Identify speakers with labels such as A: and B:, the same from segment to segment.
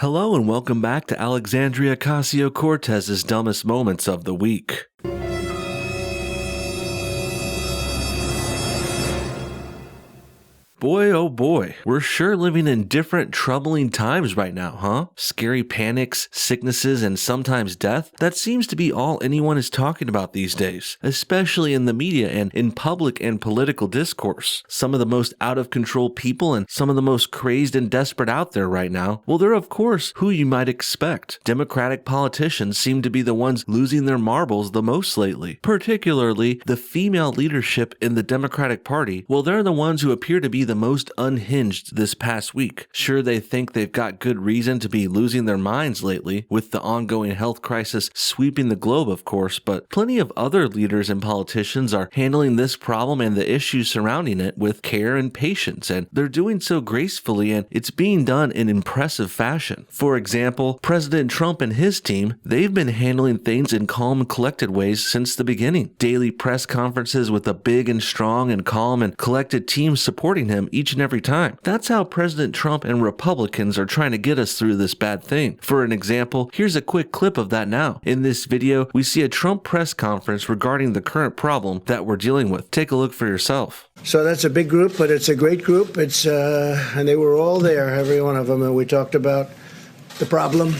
A: Hello and welcome back to Alexandria Ocasio-Cortez's Dumbest Moments of the Week. Boy, oh boy, we're sure living in different troubling times right now, huh? Scary panics, sicknesses, and sometimes death. That seems to be all anyone is talking about these days, especially in the media and in public and political discourse. Some of the most out-of-control people and some of the most crazed and desperate out there right now, well, they're of course who you might expect. Democratic politicians seem to be the ones losing their marbles the most lately, particularly the female leadership in the Democratic Party. Well, they're the ones who appear to be the most unhinged this past week. Sure, they think they've got good reason to be losing their minds lately, with the ongoing health crisis sweeping the globe, of course, but plenty of other leaders and politicians are handling this problem and the issues surrounding it with care and patience, and they're doing so gracefully, and it's being done in impressive fashion. For example, President Trump and his team, they've been handling things in calm and collected ways since the beginning. Daily press conferences with a big and strong and calm and collected team supporting him each and every time. That's how President Trump and Republicans are trying to get us through this bad thing. For an example, here's a quick clip of that now. In this video, we see a Trump press conference regarding the current problem that we're dealing with. Take a look for yourself.
B: So that's a big group, but it's a great group. And they were all there, every one of them, and we talked about the problem,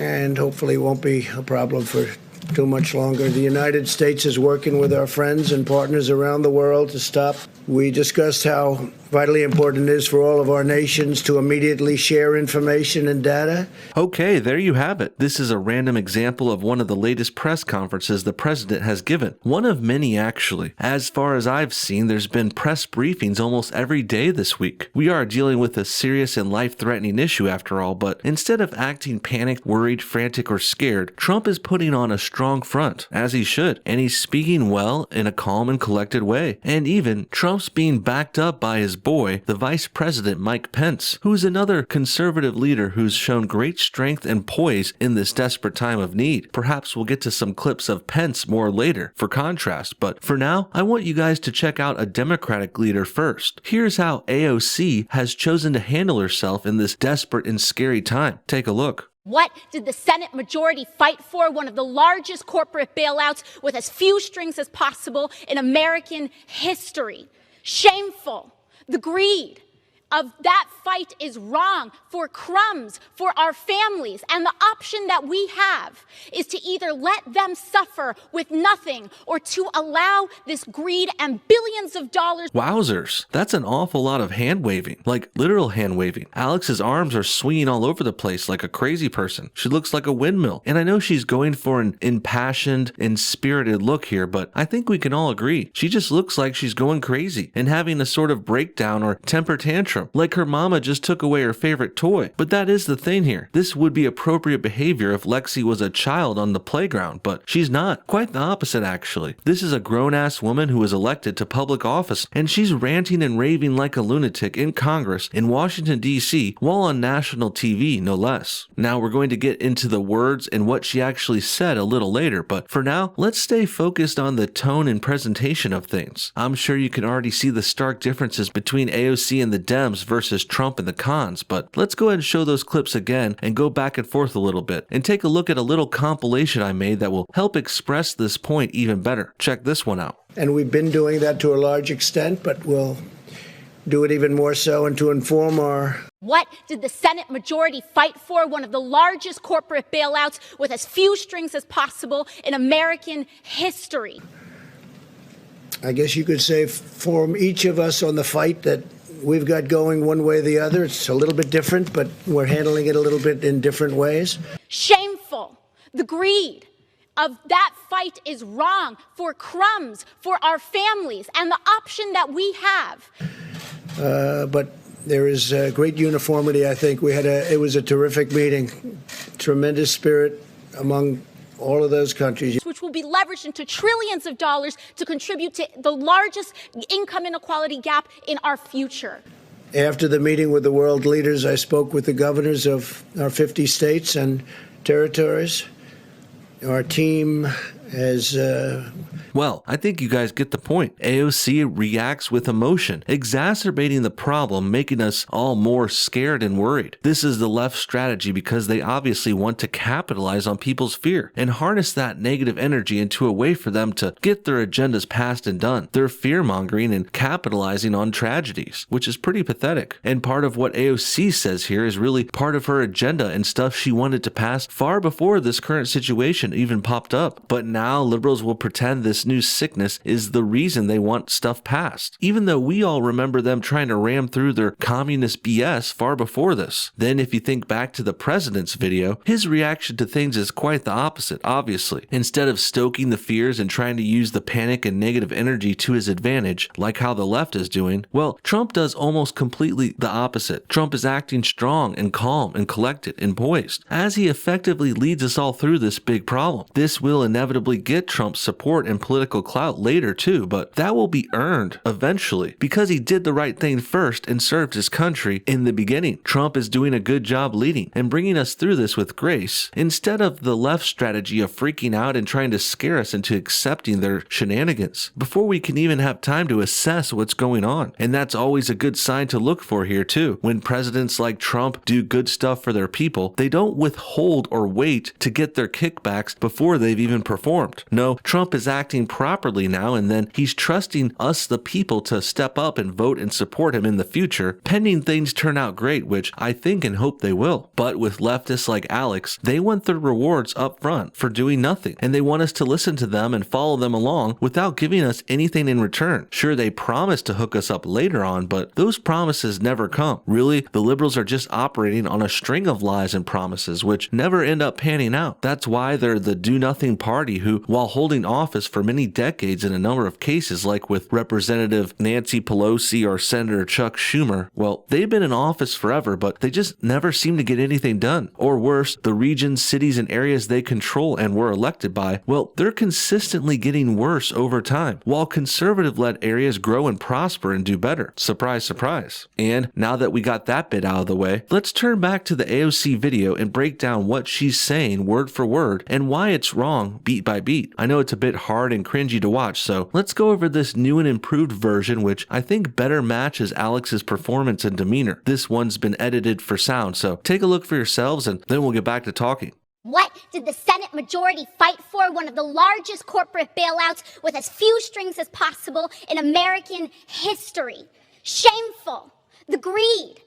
B: and hopefully it won't be a problem for too much longer. The United States is working with our friends and partners around the world to stop. We discussed how vitally important it is for all of our nations to immediately share information and data.
A: Okay, there you have it. This is a random example of one of the latest press conferences the president has given. One of many, actually. As far as I've seen, there's been press briefings almost every day this week. We are dealing with a serious and life-threatening issue after all, but instead of acting panicked, worried, frantic, or scared, Trump is putting on a strong front, as he should, and he's speaking well in a calm and collected way. And even Trump's being backed up by his boy, the Vice President Mike Pence, who's another conservative leader who's shown great strength and poise in this desperate time of need. Perhaps we'll get to some clips of Pence more later for contrast, but for now, I want you guys to check out a Democratic leader first. Here's how AOC has chosen to handle herself in this desperate and scary time. Take a look.
C: What did the Senate majority fight for? One of the largest corporate bailouts with as few strings as possible in American history. Shameful. The greed of that fight is wrong for crumbs for our families. And the option that we have is to either let them suffer with nothing or to allow this greed and billions of dollars.
A: Wowzers, that's an awful lot of hand waving, like literal hand waving. Alex's arms are swinging all over the place like a crazy person. She looks like a windmill. And I know she's going for an impassioned and spirited look here, but I think we can all agree. She just looks like she's going crazy and having a sort of breakdown or temper tantrum, like her mama just took away her favorite toy. But that is the thing here. This would be appropriate behavior if Lexi was a child on the playground, but she's not. Quite the opposite, actually. This is a grown-ass woman who was elected to public office, and she's ranting and raving like a lunatic in Congress in Washington, D.C., while on national TV, no less. Now, we're going to get into the words and what she actually said a little later, but for now, let's stay focused on the tone and presentation of things. I'm sure you can already see the stark differences between AOC and the Dems versus Trump and the cons, but let's go ahead and show those clips again and go back and forth a little bit and take a look at a little compilation I made that will help express this point even better. Check this one out.
B: And we've been doing that to a large extent, but we'll do it even more so, and to inform our...
C: What did the Senate majority fight for? One of the largest corporate bailouts with as few strings as possible in American history.
B: I guess you could say from each of us on the fight that we've got going one way or the other. It's a little bit different, but we're handling it a little bit in different ways.
C: Shameful. The greed of that fight is wrong for crumbs for our families and the option that we have.
B: But there is great uniformity, I think. It was a terrific meeting. Tremendous spirit among all of those countries.
C: Which will be leveraged into trillions of dollars to contribute to the largest income inequality gap in our future.
B: After the meeting with the world leaders, I spoke with the governors of our 50 states and territories, our team, as
A: Well, I think you guys get the point. AOC reacts with emotion, exacerbating the problem, making us all more scared and worried. This is the left's strategy because they obviously want to capitalize on people's fear and harness that negative energy into a way for them to get their agendas passed and done. They're fear-mongering and capitalizing on tragedies, which is pretty pathetic. And part of what AOC says here is really part of her agenda and stuff she wanted to pass far before this current situation even popped up. But now liberals will pretend this new sickness is the reason they want stuff passed, even though we all remember them trying to ram through their communist BS far before this. Then if you think back to the president's video, his reaction to things is quite the opposite, obviously. Instead of stoking the fears and trying to use the panic and negative energy to his advantage, like how the left is doing, well, Trump does almost completely the opposite. Trump is acting strong and calm and collected and poised, as he effectively leads us all through this big problem. This will inevitably get Trump's support and political clout later too, but that will be earned eventually because he did the right thing first and served his country in the beginning. Trump is doing a good job leading and bringing us through this with grace, instead of the left strategy of freaking out and trying to scare us into accepting their shenanigans before we can even have time to assess what's going on. And that's always a good sign to look for here too. When presidents like Trump do good stuff for their people, they don't withhold or wait to get their kickbacks before they've even performed. No, Trump is acting properly now, and then he's trusting us, the people, to step up and vote and support him in the future, pending things turn out great, which I think and hope they will. But with leftists like Alex, they want their rewards up front for doing nothing, and they want us to listen to them and follow them along without giving us anything in return. Sure, they promise to hook us up later on, but those promises never come. Really, the liberals are just operating on a string of lies and promises, which never end up panning out. That's why they're the do-nothing party who, while holding office for many decades in a number of cases, like with Representative Nancy Pelosi or Senator Chuck Schumer, well, they've been in office forever, but they just never seem to get anything done. Or worse, the regions, cities, and areas they control and were elected by, well, they're consistently getting worse over time, while conservative-led areas grow and prosper and do better. Surprise, surprise. And now that we got that bit out of the way, let's turn back to the AOC video and break down what she's saying word for word and why it's wrong beat by beat. I know it's a bit hard and cringy to watch, so let's go over this new and improved version, which I think better matches Alex's performance and demeanor. This one's been edited for sound, so take a look for yourselves and then we'll get back to talking.
C: What did the Senate majority fight for? One of the largest corporate bailouts with as few strings as possible in American history. Shameful. The greed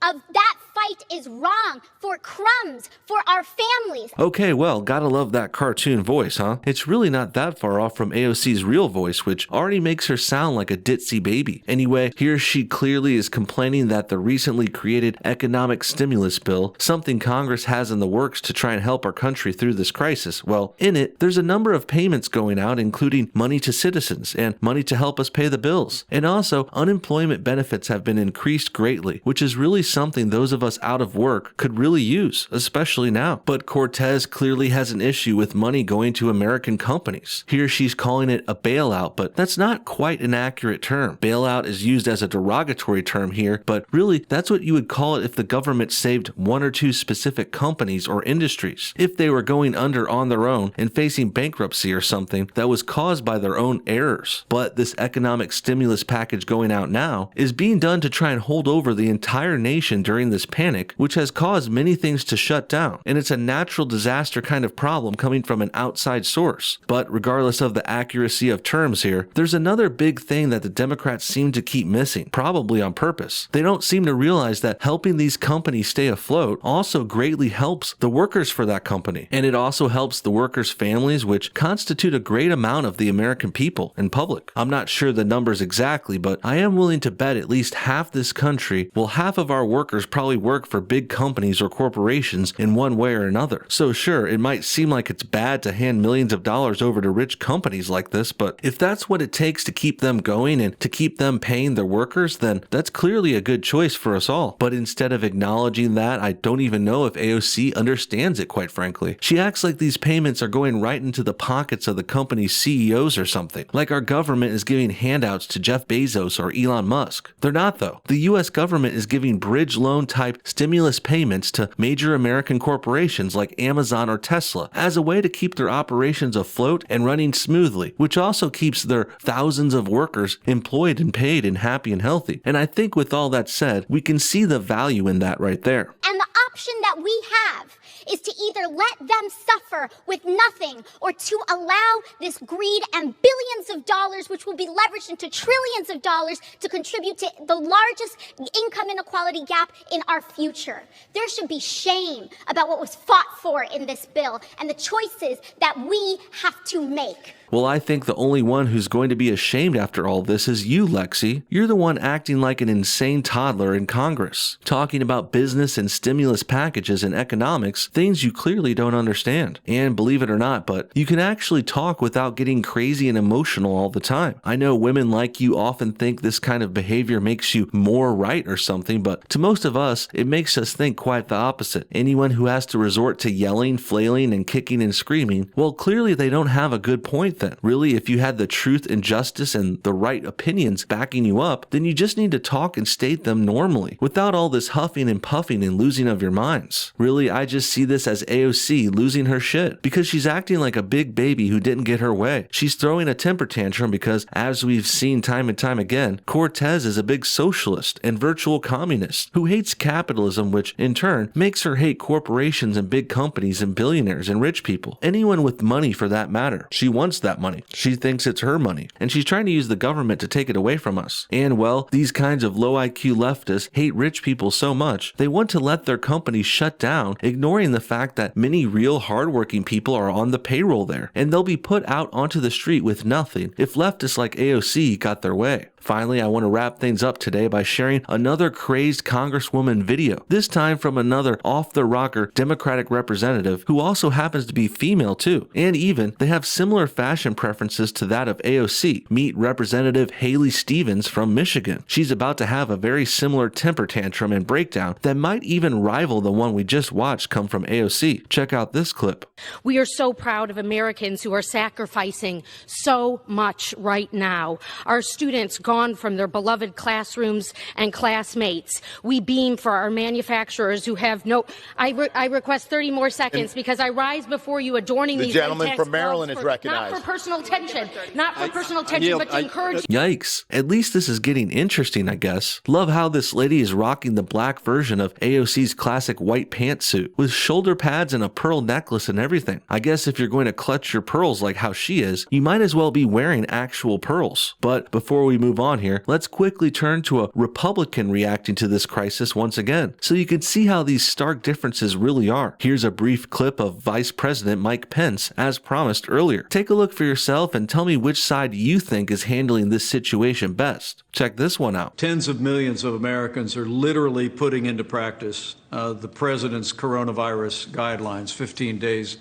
C: of that fight is wrong for crumbs, for our families.
A: Okay, well, gotta love that cartoon voice, huh? It's really not that far off from AOC's real voice, which already makes her sound like a ditzy baby. Anyway, here she clearly is complaining that the recently created economic stimulus bill, something Congress has in the works to try and help our country through this crisis, well, in it, there's a number of payments going out, including money to citizens and money to help us pay the bills. And also, unemployment benefits have been increased greatly, which is really something those of us out of work could really use, especially now. But Cortez clearly has an issue with money going to American companies. Here she's calling it a bailout, but that's not quite an accurate term. Bailout is used as a derogatory term here, but really that's what you would call it if the government saved one or two specific companies or industries. If they were going under on their own and facing bankruptcy or something that was caused by their own errors. But this economic stimulus package going out now is being done to try and hold over the entire nation during this panic, which has caused many things to shut down, and it's a natural disaster kind of problem coming from an outside source. But regardless of the accuracy of terms here, there's another big thing that the Democrats seem to keep missing, probably on purpose. They don't seem to realize that helping these companies stay afloat also greatly helps the workers for that company, and it also helps the workers' families, which constitute a great amount of the American people and public. I'm not sure the numbers exactly, but I am willing to bet at least half this country, well, half of our workers probably work for big companies or corporations in one way or another. So sure, it might seem like it's bad to hand millions of dollars over to rich companies like this, but if that's what it takes to keep them going and to keep them paying their workers, then that's clearly a good choice for us all. But instead of acknowledging that, I don't even know if AOC understands it, quite frankly. She acts like these payments are going right into the pockets of the company's CEOs or something, like our government is giving handouts to Jeff Bezos or Elon Musk. They're not, though. The US government is giving bridge loan type stimulus payments to major American corporations like Amazon or Tesla as a way to keep their operations afloat and running smoothly, which also keeps their thousands of workers employed and paid and happy and healthy. And I think with all that said, we can see the value in that right there.
C: And the option that we have is to either let them suffer with nothing or to allow this greed and billions of dollars, which will be leveraged into trillions of dollars, to contribute to the largest income inequality gap in our future. There should be shame about what was fought for in this bill and the choices that we have to make.
A: Well, I think the only one who's going to be ashamed after all this is you, Lexi. You're the one acting like an insane toddler in Congress, talking about business and stimulus packages and economics, things you clearly don't understand. And believe it or not, but you can actually talk without getting crazy and emotional all the time. I know women like you often think this kind of behavior makes you more right or something, but to most of us, it makes us think quite the opposite. Anyone who has to resort to yelling, flailing, and kicking and screaming, well, clearly they don't have a good point then. Really, if you had the truth and justice and the right opinions backing you up, then you just need to talk and state them normally, without all this huffing and puffing and losing of your minds. Really, I just see this as AOC losing her shit, because she's acting like a big baby who didn't get her way. She's throwing a temper tantrum because, as we've seen time and time again, Cortez is a big socialist and virtual communist who hates capitalism, which in turn makes her hate corporations and big companies and billionaires and rich people. Anyone with money for that matter. She wants that money. She thinks it's her money, and she's trying to use the government to take it away from us. And well, these kinds of low IQ leftists hate rich people so much, they want to let their companies shut down, ignoring the fact that many real hardworking people are on the payroll there, and they'll be put out onto the street with nothing if leftists like AOC got their way. Finally, I want to wrap things up today by sharing another crazed Congresswoman video, this time from another off-the-rocker Democratic representative who also happens to be female too. And even, they have similar fashion preferences to that of AOC. Meet Representative Haley Stevens from Michigan. She's about to have a very similar temper tantrum and breakdown that might even rival the one we just watched come from AOC. Check out this clip.
D: We are so proud of Americans who are sacrificing so much right now. Our students gone from their beloved classrooms and classmates. We beam for our manufacturers who have no... I request 30 more seconds because I rise before you adorning these...
E: The gentleman from Maryland is recognized.
D: Not for personal attention. Not for personal attention, but to encourage...
A: Yikes. At least this is getting interesting, I guess. Love how this lady is rocking the black version of AOC's classic white pantsuit with shoulder pads and a pearl necklace and everything. I guess if you're going to clutch your pearls like how she is, you might as well be wearing actual pearls. But before we move on here, let's quickly turn to a Republican reacting to this crisis once again, so you can see how these stark differences really are. Here's a brief clip of Vice President Mike Pence, as promised earlier. Take a look for yourself and tell me which side you think is handling this situation best. Check this one out.
F: Tens of millions of Americans are literally putting into practice the president's coronavirus guidelines, 15 days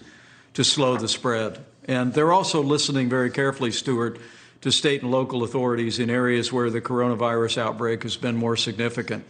F: to slow the spread. And they're also listening very carefully, Stuart, to state and local authorities in areas where the coronavirus outbreak has been more significant.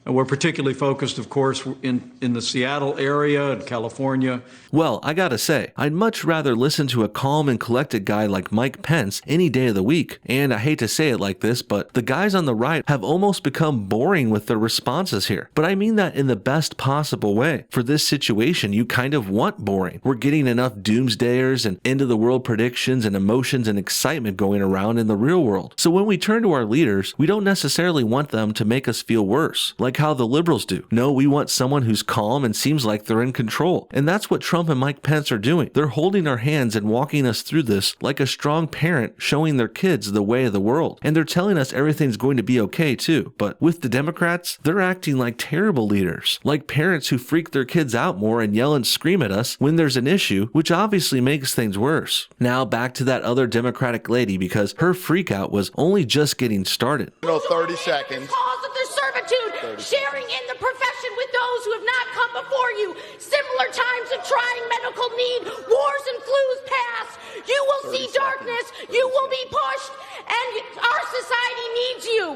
F: And we're particularly focused, of course, in the Seattle area and California.
A: Well, I gotta say, I'd much rather listen to a calm and collected guy like Mike Pence any day of the week. And I hate to say it like this, but the guys on the right have almost become boring with their responses here. But I mean that in the best possible way. For this situation, you kind of want boring. We're getting enough doomsdayers and end-of-the-world predictions and emotions and excitement going around in the real world. So when we turn to our leaders, we don't necessarily want them to make us feel worse, like how the liberals do. No, we want someone who's calm and seems like they're in control. And that's what Trump and Mike Pence are doing. They're holding our hands and walking us through this like a strong parent showing their kids the way of the world. And they're telling us everything's going to be okay too. But with the Democrats, they're acting like terrible leaders, like parents who freak their kids out more and yell and scream at us when there's an issue, which obviously makes things worse. Now back to that other Democratic lady, because her freak out was only just getting started.
E: 30 seconds.
D: Cause of their servitude, sharing in the profession with those who have not come before you. Similar times of trying medical need, wars and flus pass. You will see darkness, you will be pushed, and our society needs you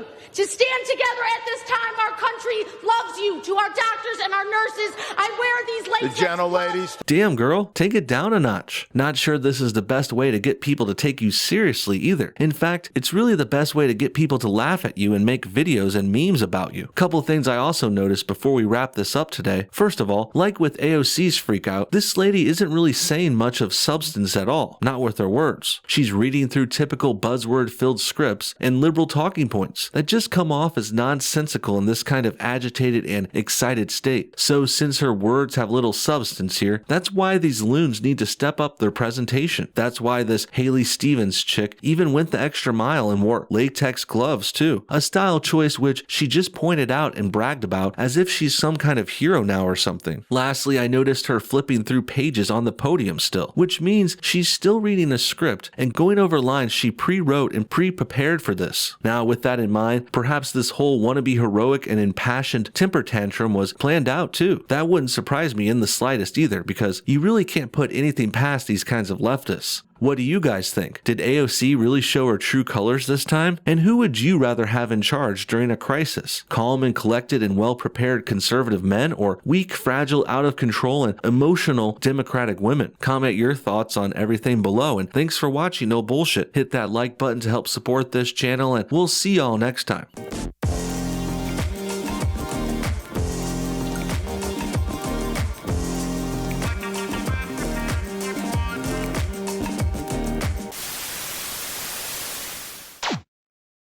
D: to stand together at this time. Our country loves you. To our doctors and our nurses, I wear these
E: The gentleladies.
A: Damn, girl, take it down a notch. Not sure this is the best way to get people to take you seriously either. In fact, it's really the best way to get people to laugh at you and make videos and memes about you. Couple things I also noticed before we wrap this up today. First of all, like with AOC's freakout, this lady isn't really saying much of substance at all, not with her words. She's reading through typical buzzword-filled scripts and liberal talking points that just come off as nonsensical in this kind of agitated and excited state. So since her words have little substance here, that's why these loons need to step up their presentation. That's why this Haley Stevens chick even went the extra mile and wore latex gloves too, a style choice which she just pointed out and bragged about as if she's some kind of hero now or something. Lastly, I noticed her flipping through pages on the podium still, which means she's still reading a script and going over lines she pre-wrote and pre-prepared for this. Now, with that in mind, perhaps this whole wannabe heroic and impassioned temper tantrum was planned out too. That wouldn't surprise me in the slightest either, because you really can't put anything past these kinds of leftists. What do you guys think? Did AOC really show her true colors this time? And who would you rather have in charge during a crisis? Calm and collected and well-prepared conservative men, or weak, fragile, out of control, and emotional Democratic women? Comment your thoughts on everything below, and thanks for watching No Bullshit. Hit that like button to help support this channel, and we'll see y'all next time.